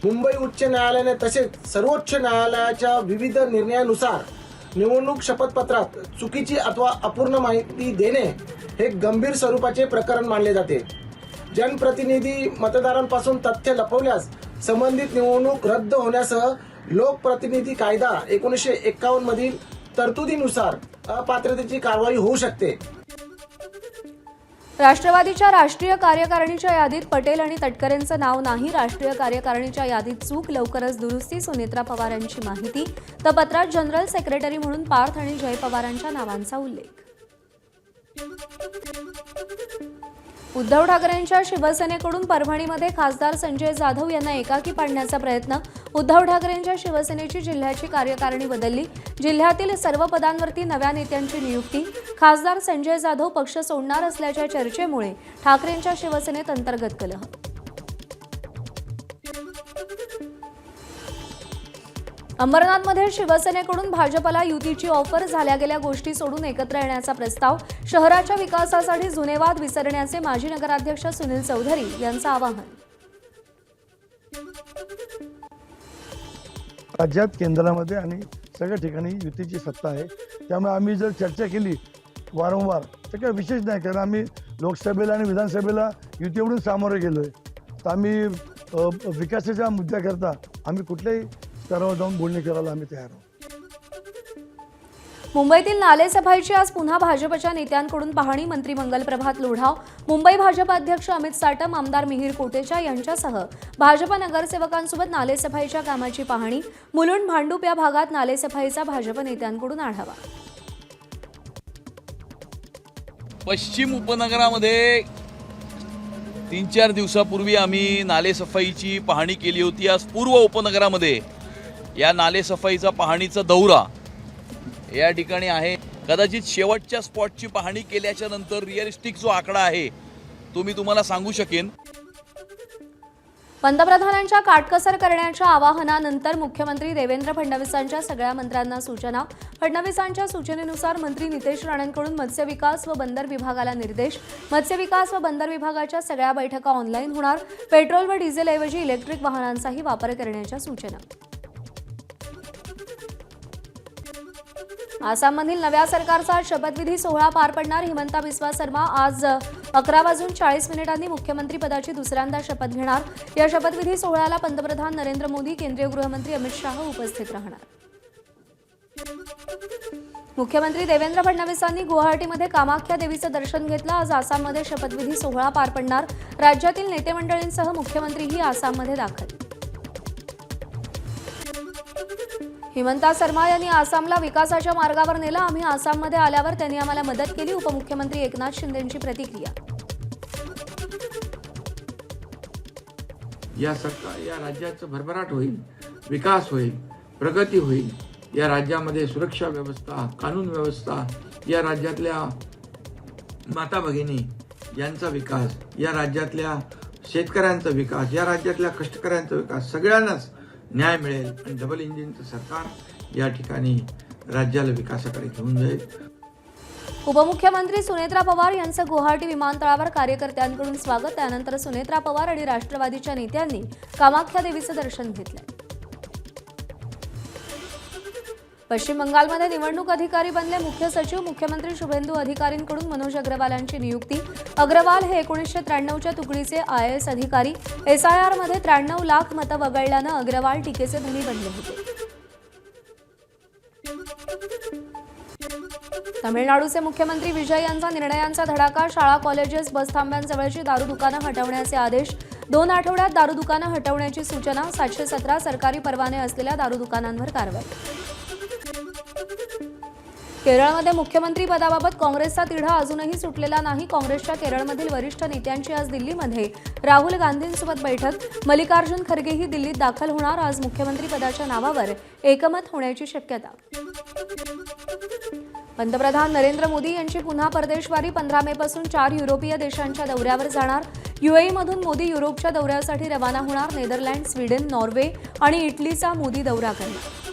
मुंबई उच्च न्यायालयाने तसेच सर्वोच्च न्यायालयाच्या विविध निर्णयानुसार निवडणूक शपथपत्रात चुकीची अथवा अपूर्ण माहिती देणे हे गंभीर स्वरूपाचे प्रकरण मानले जाते. जनप्रतिनिधी मतदारांपासून तथ्य लपवल्यास संबंधित निवडणूक रद्द होण्यासह लोकप्रतिनिधी कायदा 1951 मधील तरतुदीनुसार अपात्रतेची कारवाई होऊ शकते. राष्ट्रवादीच्या राष्ट्रीय कार्यकारिणीच्या यादीत पटेल आणि तटकरेंचं नाव नाही. राष्ट्रीय कार्यकारिणीच्या यादीत चूक, लवकरच दुरुस्ती. सुनेत्रा पवार यांची माहिती. तर पत्रात जनरल सेक्रेटरी म्हणून पार्थ आणि जय पवारांच्या नावांचा उल्लेख. उद्धव ठाकरेंच्या शिवसेनेकडून परभणीमध्ये खासदार संजय जाधव यांना एकाकी पाडण्याचा प्रयत्न. उद्धव ठाकरेंच्या शिवसेनेची जिल्ह्याची कार्यकारिणी बदलली. जिल्ह्यातील सर्व पदांवरती नव्या नेत्यांची नियुक्ती. खासदार संजय जाधव पक्ष सोडणार असल्याच्या चर्चेमुळे ठाकरेंच्या शिवसेनेत अंतर्गत कलह. अंबरनाथमध्ये शिवसेनेकडून भाजपला युतीची ऑफर. झाल्या गेल्या गोष्टी सोडून एकत्र येण्याचा प्रस्ताव. शहराच्या विकासासाठी जुने वाद विसरण्याचे माजी नगराध्यक्ष सुनील चौधरी यांचं आवाहन. राज्यात, केंद्रामध्ये आणि सगळ्या ठिकाणी युतीची सत्ता आहे. त्यामुळे आम्ही जर चर्चा केली वारंवार ते काही विशेष नाही, कारण आम्ही लोकसभेला आणि विधानसभेला युतीवरून सामोरे गेलो आहे. तर आम्ही विकासाच्या मुद्द्याकरता आम्ही कुठल्याही स्तरावर जाऊन बोलणी करायला आम्ही तयार आहोत. मुंबईतील नालेसफाईची आज पुन्हा भाजपच्या नेत्यांकडून पाहणी. मंत्री मंगल प्रभात लोढा, मुंबई भाजप अध्यक्ष अमित साटम, आमदार मिहिर कोटेचा यांच्यासह भाजप नगरसेवकांसोबत नालेसफाईच्या कामाची पाहणी. मुलुंड भांडूप या भागात नालेसफाईचा भाजप नेत्यांकडून आढावा. पश्चिम उपनगरामध्ये 3-4 दिवसापूर्वी आम्ही नालेसफाईची पाहणी केली होती. आज पूर्व उपनगरामध्ये या नालेसफाईचा पाहणीचा दौरा या ठिकाणी आहे. कदाचित शेवटच्या स्पॉटची पाहणी केल्याच्या नंतर रिअलिस्टिक जो आकडा आहे तो मी तुम्हाला सांगू शकेन. पंतप्रधानांच्या काटकसर करण्याच्या आवाहनानंतर मुख्यमंत्री देवेंद्र फडणवीसांच्या सगळ्या मंत्र्यांना सूचना. फडणवीसांच्या सूचनेनुसार मंत्री नितेश राणेंकडून मत्स्य विकास व बंदर विभागाला निर्देश. मत्स्य विकास व बंदर विभागाच्या सगळ्या बैठका ऑनलाईन होणार. पेट्रोल व डिझेलऐवजी इलेक्ट्रिक वाहनांचाही वापर करण्याच्या सूचना. आसाममधील नव्या सरकारचा शपथविधी सोहळा पार पडणार. हिमंता बिस्वा शर्मा आज 11:40 मुख्यमंत्री पदाची दुसऱ्यांदा शपथ घेणार. या शपथविधी सोहळ्याला पंतप्रधान नरेंद्र मोदी, केंद्रीय गृहमंत्री अमित शाह उपस्थित राहणार. मुख्यमंत्री देवेंद्र फडणवीसांनी गुवाहाटीमध्ये कामाख्या देवीचं दर्शन घेतलं. आज आसाममध्ये शपथविधी सोहळा पार पडणार. राज्यातील नेते मंडळींसह मुख्यमंत्रीही आसाममध्ये दाखल. हिमंता शर्मा यांनी आसामला विकासाच्या मार्गावर नेलं. आम्ही आसाममध्ये आल्यावर त्यांनी आम्हाला मदत केली. उपमुख्यमंत्री एकनाथ शिंदेंची प्रतिक्रिया. या राज्याचं भरभराट होईल, विकास होईल, प्रगती होईल. या राज्यामध्ये सुरक्षा व्यवस्था, कानून व्यवस्था, या राज्यातल्या माता भगिनी यांचा विकास, या राज्यातल्या शेतकऱ्यांचा विकास, या राज्यातल्या कष्टकऱ्यांचा विकास, सगळ्यांनाच न्याय मिळेल आणि डबल इंजिनचं सरकार या ठिकाणी राज्याला विकासाकडे घेऊन जाईल. उपमुख्यमंत्री सुनेत्रा पवार यांचं गुवाहाटी विमानतळावर कार्यकर्त्यांकडून स्वागत. त्यानंतर सुनेत्रा पवार आणि राष्ट्रवादीच्या नेत्यांनी कामाख्या देवीचं दर्शन घेतलं. पश्चिम बंगालमध्ये निवडणूक अधिकारी बनले मुख्य सचिव. मुख्यमंत्री शुभेंदू अधिकारींकडून मनोज अग्रवाल यांची नियुक्ती. अग्रवाल हे 1993च्या तुकडीचे IAS अधिकारी. SIR मध्ये 93 लाख मतं वगळल्यानं अग्रवाल टीकेचे धनी बनले होते. तमिळनाडूचे मुख्यमंत्री विजय यांचा निर्णयांचा धडाका. शाळा, कॉलेजेस, बसथांब्यांजवळची दारू दुकानं हटवण्याचे आदेश. 2 आठवड्यात दारू दुकानं हटवण्याची सूचना. 717 सरकारी परवाने असलेल्या दारू दुकानांवर कारवाई. केरळमध्ये मुख्यमंत्री पदाबाबत काँग्रेसचा तिढा अजूनही सुटलेला नाही. काँग्रेसच्या केरळमधील वरिष्ठ नेत्यांची आज दिल्लीमध्ये राहुल गांधींसोबत बैठक. मल्लिकार्जुन खरगेही दिल्लीत दाखल होणार. आज मुख्यमंत्री पदाच्या नावावर एकमत होण्याची शक्यता. पंतप्रधान नरेंद्र मोदी यांची पुन्हा परदेशवारी. 15 मेपासून 4 युरोपीय देशांच्या दौऱ्यावर जाणार. UAE मधून मोदी युरोपच्या दौऱ्यासाठी रवाना होणार. नेदरलँड, स्वीडन, नॉर्वे आणि इटलीचा मोदी दौरा करणार.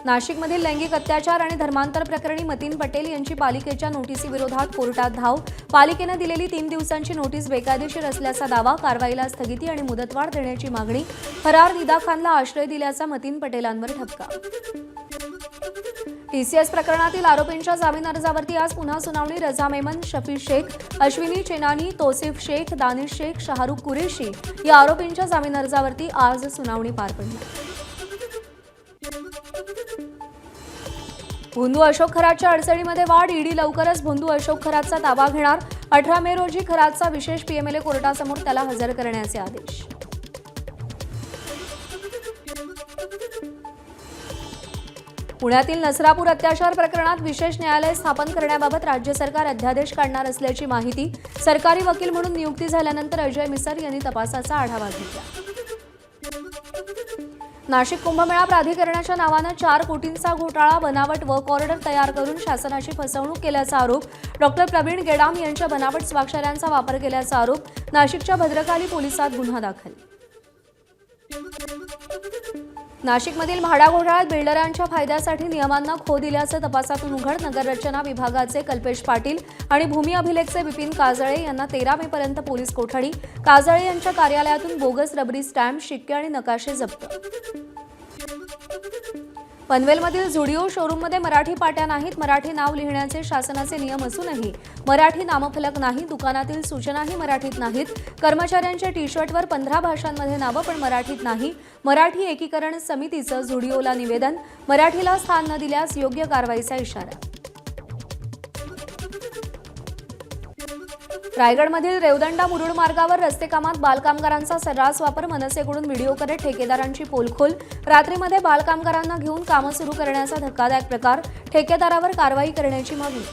नाशिकमधील लैंगिक अत्याचार आणि धर्मांतर प्रकरणी मतीन पटेल यांची पालिकेच्या नोटीसीविरोधात कोर्टात धाव. पालिकेनं दिलेली 3 दिवसांची नोटीस बेकायदेशीर असल्याचा दावा. कारवाईला स्थगिती आणि मुदतवाढ देण्याची मागणी. फरार निदा खानला आश्रय दिल्याचा मतीन पटेलांवर ठपका. TCS प्रकरणातील आरोपींच्या जामीन अर्जावरती आज पुन्हा सुनावणी. रजा मेमन, शफी शेख, अश्विनी चेनानी, तौसिफ शेख, दानिश शेख, शाहरुख कुरेशी या आरोपींच्या जामीन अर्जावरती आज सुनावणी पार पडणार. भोंदू अशोक खरातच्या अडचणीमध्ये वाढ. ईडी लवकरच भोंदू अशोक खरातचा ताबा घेणार. 18 मे रोजी खरातचा विशेष PMLA कोर्टासमोर त्याला हजर करण्याचे आदेश. पुण्यातील नसरापूर अत्याचार प्रकरणात विशेष न्यायालय स्थापन करण्याबाबत राज्य सरकार अध्यादेश काढणार असल्याची माहिती. सरकारी वकील म्हणून नियुक्ती झाल्यानंतर अजय मिसर यांनी तपासाचा आढावा घेतला. नाशिक कुंभमेळा प्राधिकरणाच्या नावानं 4 कोटींचा घोटाळा. बनावट वर्क ऑर्डर तयार करून शासनाची फसवणूक केल्याचा आरोप. डॉक्टर प्रवीण गेडाम यांच्या बनावट स्वाक्षऱ्यांचा वापर केल्याचा आरोप. नाशिकच्या भद्रकाली पोलिसात गुन्हा दाखल. नाशिकमधील म्हाडा घोटाळ्यात बिल्डरांच्या फायद्यासाठी नियमांना खो दिल्याचं तपासातून उघड. नगररचना विभागाचे कल्पेश पाटील आणि भूमी अभिलेखचे विपिन काजळे यांना 13 मेपर्यंत पोलीस कोठडी. काजळे यांच्या कार्यालयातून बोगस रबरी स्टॅम्प, शिक्के आणि नकाशे जप्त. पनवेलमधील झुडिओ शोरूममध्ये मराठी पाट्या नाहीत. मराठी नाव लिहिण्याचे शासनाचे नियम असूनही मराठी नामफलक नाही. दुकानातील सूचनाही मराठीत नाहीत. कर्मचाऱ्यांच्या टी शर्टवर 15 भाषांमध्ये नावं पण मराठीत नाही. मराठी एकीकरण समितीचं झुडिओला निवेदन. मराठीला स्थान न दिल्यास योग्य कारवाईचा इशारा. रायगडमधील रेवदंडा मुरुड मार्गावर रस्ते कामात बालकामगारांचा सर्रास वापर. मनसेकडून व्हिडिओ करत ठेकेदारांची पोलखोल. रात्रीमध्ये बालकामगारांना घेऊन कामं सुरू करण्याचा धक्कादायक प्रकार. ठेकेदारावर कारवाई करण्याची मागणी.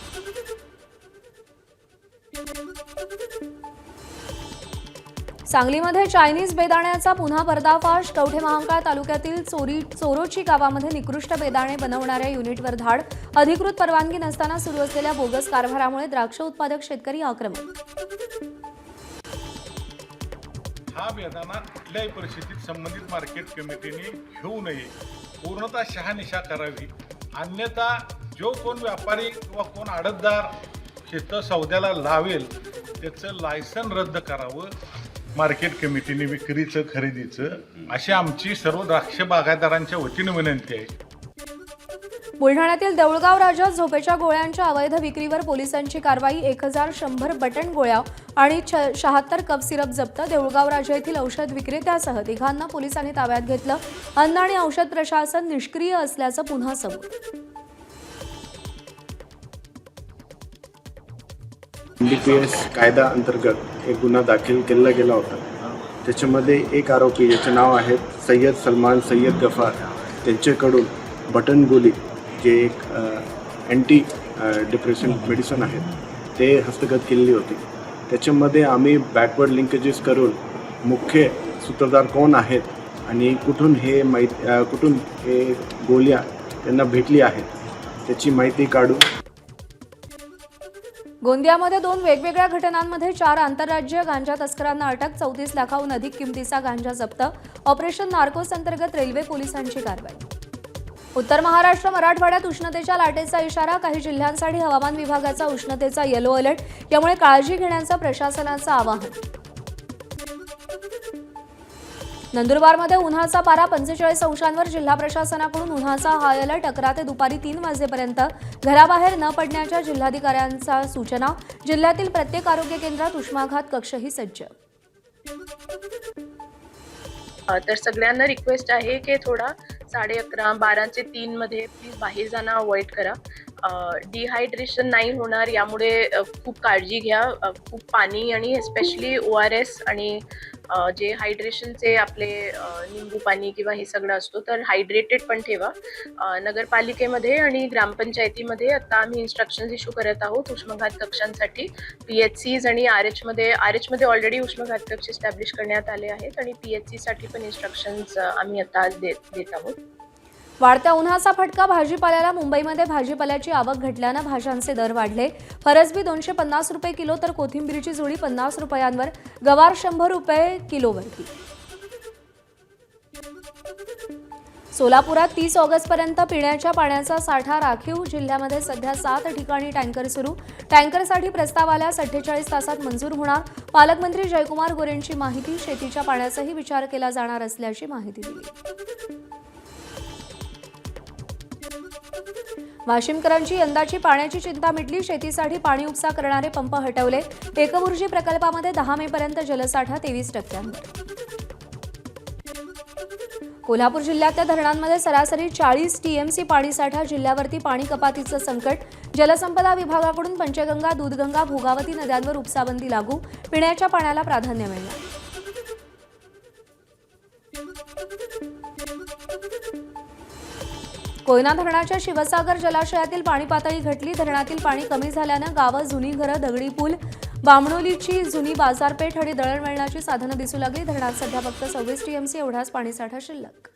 सांगलीमध्ये चायनीज बेदाण्याचा पुन्हा पर्दाफाश. कवठे महांकाळ तालुक्यातील चोरोची गावामध्ये निकृष्ट बेदाणे बनवणाऱ्या युनिटवर धाड. अधिकृत परवानगी नसताना सुरू असलेल्या बोगस कारभारामुळे द्राक्ष उत्पादक शेतकरी आक्रमक. हा बेदाणा कुठल्याही परिस्थितीत संबंधित मार्केट कमिटीने घेऊ नये. पूर्णतः शहानिशा करावी. अन्यथा जो कोण व्यापारी किंवा कोण आडतदार शेतं सौद्याला लावेल त्याचं लायसन रद्द करावं मार्केट कमिटीने विक्रीचं खरेदीचं, अशी आमची सर्व द्राक्ष बागायतदारांच्या वतीनं विनंती आहे. बुलढाण्यातील देऊळगाव राजा झोपेच्या गोळ्यांच्या अवैध विक्रीवर पोलिसांची कारवाई. 1100 बटन गोळ्या आणि 76 कप सिरप जप्त. देऊळगाव राजा येथील औषध विक्रेत्यासह तिघांना पोलिसांनी ताब्यात घेतलं. अन्न आणि औषध प्रशासन निष्क्रिय असल्याचं पुन्हा समोर. NDPS कायदा अंतर्गत एक गुन्हा दाखल केला गेला होता. त्याच्यामध्ये एक आरोपी ज्याचे नाव आहे सय्यद सलमान सय्यद गफार, त्यांच्याकडून बटन गोली जे एक अँटी डिप्रेशन मेडिसिन आहेत ते हस्तगत केलेली होती. त्याच्यामध्ये आम्ही बॅकवर्ड लिंकेजेस करून मुख्य सूत्रधार कोण आहेत आणि कुठून हे गोळ्या त्यांना भेटली आहेत त्याची माहिती काढू. गोंदियामध्ये 2 वेगवेगळ्या घटनांमध्ये 4 आंतरराज्यीय गांजा तस्करांना अटक. 34 लाखाहून अधिक किमतीचा गांजा जप्त. ऑपरेशन नार्कोस अंतर्गत रेल्वे पोलिसांची कारवाई. उत्तर महाराष्ट्र मराठवाड्यात उष्णतेच्या लाटेचा इशारा. काही जिल्ह्यांसाठी हवामान विभागाचा उष्णतेचा येलो अलर्ट. यामुळे काळजी घेण्याचं प्रशासनाचं आवाहन. नंदुरबारमध्ये उन्हाचा पारा 45 अंशांवर. जिल्हा प्रशासनाकडून उन्हाचा हाय अलर्ट. 11 ते दुपारी 3 वाजेपर्यंत घराबाहेर न पडण्याच्या जिल्हाधिकाऱ्यांच्या सूचना. जिल्ह्यातील प्रत्येक आरोग्य केंद्रात उष्माघात कक्षही सज्ज. तर सगळ्यांना रिक्वेस्ट आहे की थोडा 11:30 12 ते 3 मध्ये प्लीज बाहेर जाणं अवॉइड करा. डिहायड्रेशन नाही होणार यामुळे खूप काळजी घ्या. खूप पाणी आणि स्पेशली ORS आणि जे हायड्रेशनचे आपले निंबू पाणी किंवा हे सगळं असतो तर हायड्रेटेड पण ठेवा. नगरपालिकेमध्ये आणि ग्रामपंचायतीमध्ये आता आम्ही इन्स्ट्रक्शन्स इश्यू करत आहोत उष्माघात कक्षांसाठी. PHCs आणि RH मध्ये ऑलरेडी उष्माघात कक्ष इस्टॅब्लिश करण्यात आले आहेत आणि PHC साठी पण इन्स्ट्रक्शन्स आम्ही आता आज देत आहोत. वाढत्या उन्हाचा फटका भाजीपाल्याला. मुंबईमध्ये भाजीपाल्याची आवक घटल्यानं भाज्यांचे दर वाढले. फरसबी 250 रुपये किलो तर कोथिंबीरीची जोडी 50 रुपयांवर. गवार 100 रुपये किलोवरती. सोलापुरात 30 ऑगस्टपर्यंत पिण्याच्या पाण्याचा साठा राखीव. जिल्ह्यामध्ये सध्या 7 ठिकाणी टँकर सुरू. टँकरसाठी प्रस्ताव आल्यास 48 तासात मंजूर होणार. पालकमंत्री जयकुमार गोरेंची माहिती. शेतीच्या पाण्याचाही विचार केला जाणार असल्याची माहिती दिली. वाशिमकरांची यंदाची पाण्याची चिंता मिटली. शेतीसाठी पाणी उपसा करणारे पंप हटवले. एकबुर्जी प्रकल्पामध्ये 10 मेपर्यंत जलसाठा 23%. कोल्हापूर जिल्ह्यातल्या धरणांमध्ये सरासरी 40 TMC पाणीसाठा. जिल्ह्यावरती पाणी कपातीचं संकट. जलसंपदा विभागाकडून पंचगंगा, दूधगंगा, भोगावती नद्यांवर उपसाबंदी लागू. पिण्याच्या पाण्याला प्राधान्य मिळणार. कोयना धरणाच्या शिवसागर जलाशयातील पाणी पातळी घटली. धरणातील पाणी कमी झाल्यानं गावं, जुनी घरं, दगडी पूल, बामणोलीची जुनी बाजारपेठ आणि दळणवळणाची साधनं दिसू लागली. धरणात सध्या फक्त 26 TMC एवढाच पाणीसाठा शिल्लक.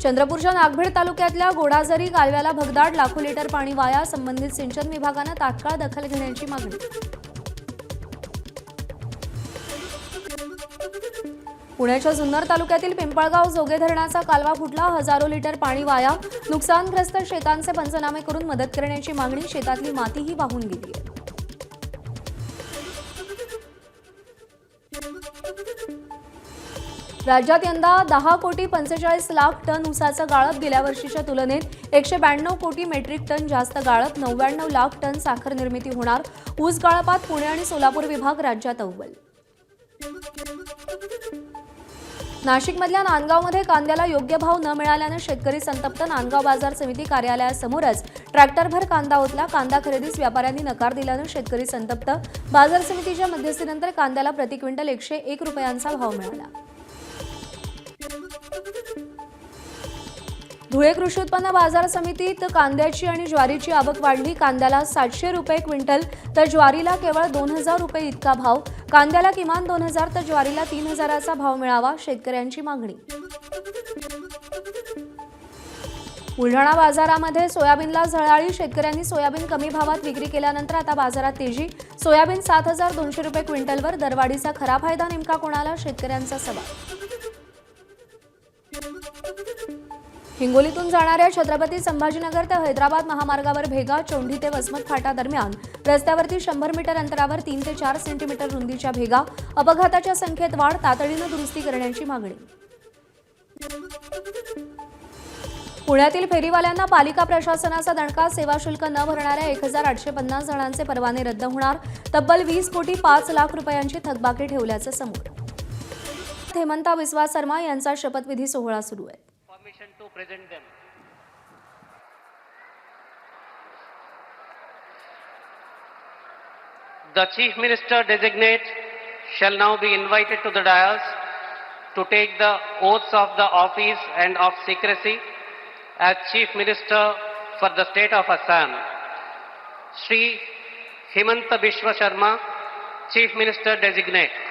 चंद्रपूरच्या नागभीड तालुक्यातल्या गोडाझरी कालव्याला भगदाड. लाखो लिटर पाणी वाया. संबंधित सिंचन विभागानं तात्काळ दखल घेण्याची मागणी. पुण्याच्या जुन्नर तालुक्यातील पिंपळगाव जोगे धरणाचा कालवा फुटला. हजारो लिटर पाणी वाया. नुकसानग्रस्त शेतांचे पंचनामे करून मदत करण्याची मागणी. शेतातली मातीही वाहून गेली आहे. राज्यात यंदा 10,45,00,000 टन ऊसाचं गाळप गेल्या वर्षीच्या तुलनेत 192 कोटी मेट्रिक टन जास्त गाळप 99 लाख टन साखर निर्मिती होणार. ऊस गाळपात पुणे आणि सोलापूर विभाग राज्यात अव्वल. नाशिकमधल्या नांदगावमध्ये कांद्याला योग्य भाव न मिळाल्यानं शेतकरी संतप्त. नांदगाव बाजार समिती कार्यालयासमोरच ट्रॅक्टरभर कांदा ओतला. कांदा खरेदीस व्यापाऱ्यांनी नकार दिल्यानं शेतकरी संतप्त. बाजार समितीच्या मध्यस्थीनंतर कांद्याला प्रति क्विंटल 101 रुपयांचा भाव मिळाला. धुळे कृषी उत्पन्न बाजार समितीत कांद्याची आणि ज्वारीची आवक वाढली. कांद्याला 700 रुपये क्विंटल तर ज्वारीला केवळ 2,000 रुपये इतका भाव. कांद्याला किमान 2,000 तर ज्वारीला 3,000चा भाव मिळावा, शेतकऱ्यांची मागणी. बुलढाणा बाजारामध्ये सोयाबीनला झळाळी. शेतकऱ्यांनी सोयाबीन कमी भावात विक्री केल्यानंतर आता बाजारात तेजी. सोयाबीन 7,200 रुपये क्विंटलवर. दरवाढीचा खरा फायदा नेमका कोणाला, शेतकऱ्यांचा सवाल. हिंगोलीतून जाणाऱ्या छत्रपती संभाजीनगर ते हैदराबाद महामार्गावर भेगा चोंडी ते वसमत फाटा दरम्यान रस्त्यावरती 100 मीटर अंतरावर 3 ते 4 सेंटीमीटर रुंदीच्या भेगा. अपघाताच्या संख्येत वाढ. तातडीनं दुरुस्ती करण्याची मागणी. पुण्यातील फेरीवाल्यांना पालिका प्रशासनाचा दणका. सेवा शुल्क न भरणाऱ्या 1,850 जणांचे परवाने रद्द होणार. तब्बल 20 कोटी 5 लाख रुपयांची थकबाकी ठेवल्याचं समोर. हेमंता बिस्वा शर्मा यांचा शपथविधी सोहळा सुरू आहे. To present them. The Chief Minister designate shall now be invited to the dais to take the oaths of the office and of secrecy as Chief Minister for the state of Assam. Shri Hemanta Biswa Sharma, Chief Minister designate.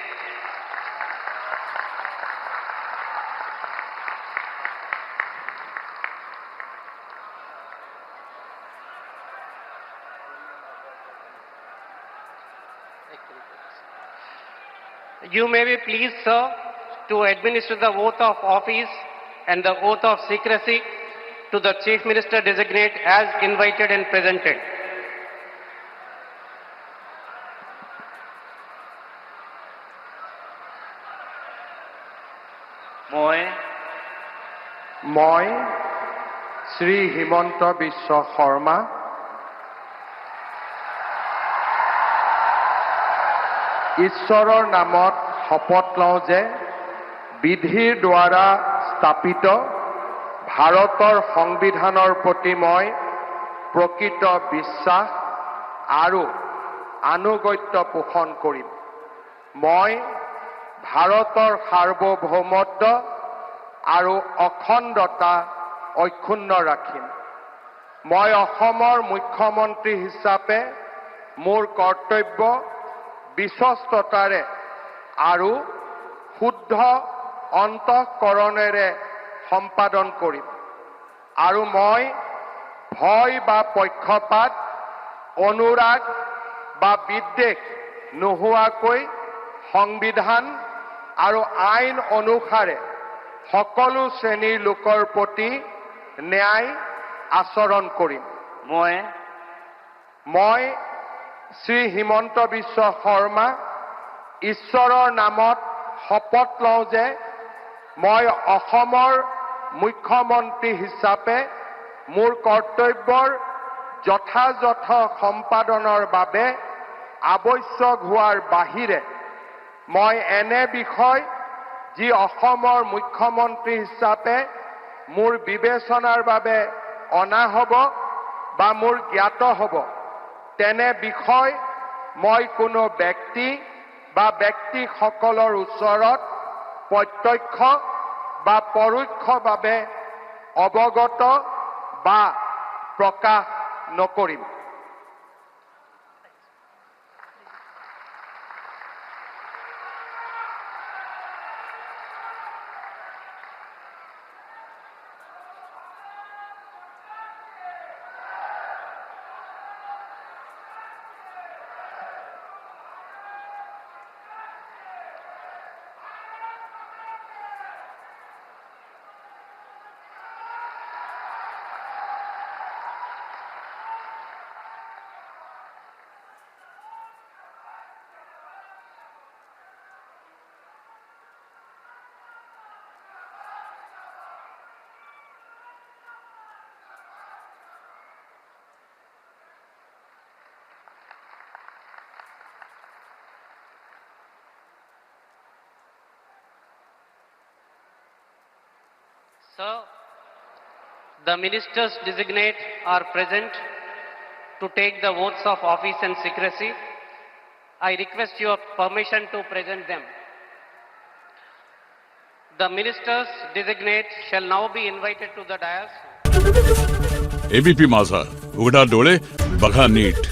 You may be pleased, sir, to administer the oath of office and the oath of secrecy to the Chief Minister designate as invited and presented. মই শ্ৰী হিমন্ত বিশ্ব শৰ্মা ঈশ্বৰৰ নামত শপত লওঁ যে বিধিৰ দ্বাৰা স্থাপিত ভাৰতৰ সংবিধানৰ প্ৰতি মই প্ৰকৃত বিশ্বাস আৰু আনুগত্য পোষণ কৰিম। মই ভাৰতৰ সাৰ্বভৌমত্ব আৰু অখণ্ডতা অক্ষুণ্ণ ৰাখিম। মই অসমৰ মুখ্যমন্ত্ৰী হিচাপে মোৰ কৰ্তব্য বিশ্বস্ততাৰে আৰু শুদ্ধ অন্তঃকৰণেৰে সম্পাদন কৰিম আৰু মই ভয় বা পক্ষপাত অনুৰাগ বা বিদ্বেষ নোহোৱাকৈ সংবিধান আৰু আইন অনুসাৰে সকলো শ্ৰেণীৰ লোকৰ প্ৰতি ন্যায় আচৰণ কৰিম। মই শ্ৰী হিমন্ত বিশ্ব শৰ্মা ঈশ্বৰৰ নামত শপত লওঁ যে মই অসমৰ মুখ্যমন্ত্ৰী হিচাপে মোৰ কৰ্তব্যৰ যথাযথ সম্পাদনৰ বাবে আৱশ্যক হোৱাৰ বাহিৰে মই এনে বিষয় যি অসমৰ মুখ্যমন্ত্ৰী হিচাপে মোৰ বিবেচনাৰ বাবে অনা হ'ব বা মোৰ জ্ঞাত হ'ব তেনে বিষয় মই কোনো ব্যক্তি বা ব্যক্তিসকলৰ ওচৰত প্ৰত্যক্ষ বা পৰোক্ষভাৱে অৱগত বা প্ৰকাশ নকৰিম। Sir, the ministers designate are present to take the oaths of office and secrecy. I request your permission to present them. The ministers designate shall now be invited to the dais. ABP माझा, उघडा डोळे बघा नीट.